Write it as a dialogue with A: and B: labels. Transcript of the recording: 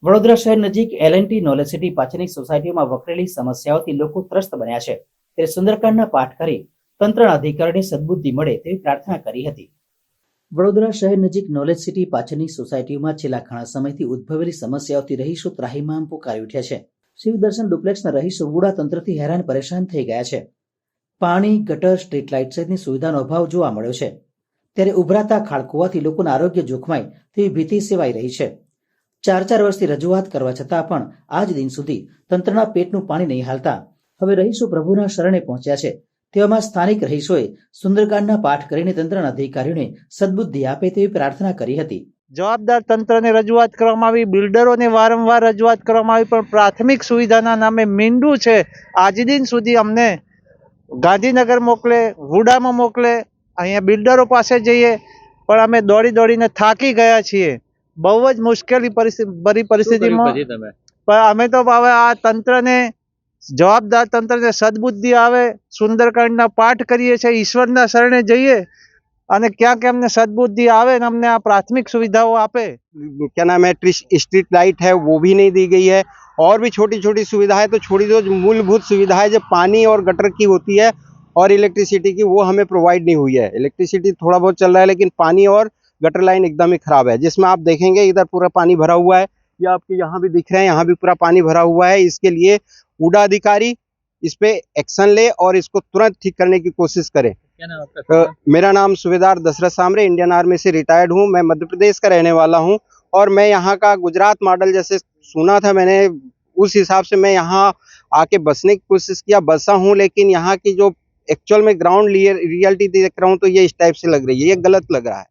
A: વડોદરા શહેર નજીક L&T knowledge city પાછળની સોસાયટીઓમાં વકરેલી સમસ્યાઓથી લોકો ત્રસ્ત બન્યા છે, ત્યારે સુંદરકાંડના પાઠ કરી તંત્રના અધિકારીઓને સદબુદ્ધિ મળે તેવી પ્રાર્થના કરી હતી। વડોદરા શહેર નજીક નોલેજ સિટી પાછળની સોસાયટીઓમાં છેલ્લા ઘણા સમયથી ઉદ્ભવેલી સમસ્યાઓથી રહીશો ત્રાહિમામ પુકારી ઉઠ્યા છે। શિવદર્શન ડુપ્લેક્સના રહીશો વુડા તંત્રથી હેરાન પરેશાન થઈ ગયા છે। પાણી, ગટર, સ્ટ્રીટ લાઇટ સહિતની સુવિધાનો અભાવ જોવા મળ્યો છે, ત્યારે ઉભરાતા ખાળકુવાથી લોકોના આરોગ્ય જોખમાય તેવી ભીતિ સેવાઈ રહી છે। 4 વર્ષથી રજૂઆત કરવા છતાં પણ આજ દિન સુધી તંત્રના પેટનું પાણી નહીં હાલતા હવે રહીશો પ્રભુના શરણે પહોંચ્યા છે। તેવામાં સ્થાનિક રહીશોએ સુંદરકાંડના પાઠ કરીને તંત્રના અધિકારીઓને સદબુદ્ધિ આપે તેવી પ્રાર્થના કરી હતી।
B: જવાબદાર તંત્રને રજૂઆત કરવામાં આવી, બિલ્ડરોને વારંવાર રજૂઆત કરવામાં આવી, પણ પ્રાથમિક સુવિધાના નામે મીંડું છે। આજ દિન સુધી અમને ગાંધીનગર મોકલે, વુડામાં મોકલે, અહીંયા બિલ્ડરો પાસે જઈએ, પણ અમે દોડીને થાકી ગયા છીએ। બહુ જ મુશ્કેલી પરિસ્થિતિમાં પણ અમે તો હવે આ તંત્રને, જવાબદાર તંત્રને સદબુદ્ધિ આવે, સુંદરકાંડના પાઠ કરીએ છીએ, ઈશ્વરના શરણે જઈએ અને ક્યાંક એમને સદબુદ્ધિ આવે અને અમને આ પ્રાથમિક સુવિધાઓ આપે।
C: क्या नाम है, स्ट्रीट लाइट है वो भी नहीं दी गई है, और भी छोटी छोटी सुविधाएं तो छोड़ी दो, जो मूलभूत सुविधाएं जो पानी और गटर की होती है और इलेक्ट्रिसिटी की, वो हमें प्रोवाइड नहीं हुई है। इलेक्ट्रिसिटी थोड़ा बहुत चल रहा है, लेकिन पानी और गटर लाइन एकदम ही खराब है, जिसमें आप देखेंगे इधर पूरा पानी भरा हुआ है, या आपके यहाँ भी दिख रहे हैं, यहाँ भी पूरा पानी भरा हुआ है। इसके लिए ऊडा अधिकारी इस पे एक्शन ले और इसको तुरंत ठीक करने की कोशिश करे।
B: क्या नाम आपका?
C: मेरा नाम सूबेदार दशरथ सांबरे, इंडियन आर्मी से रिटायर्ड हूँ। मैं मध्य प्रदेश का रहने वाला हूँ और मैं यहाँ का गुजरात मॉडल जैसे सुना था मैंने, उस हिसाब से मैं यहाँ आके बसने की कोशिश किया, बसा हूँ, लेकिन यहाँ की जो एक्चुअल में ग्राउंड रियलिटी देख रहा हूँ तो ये इस टाइप से लग रही है, ये गलत लग रहा है।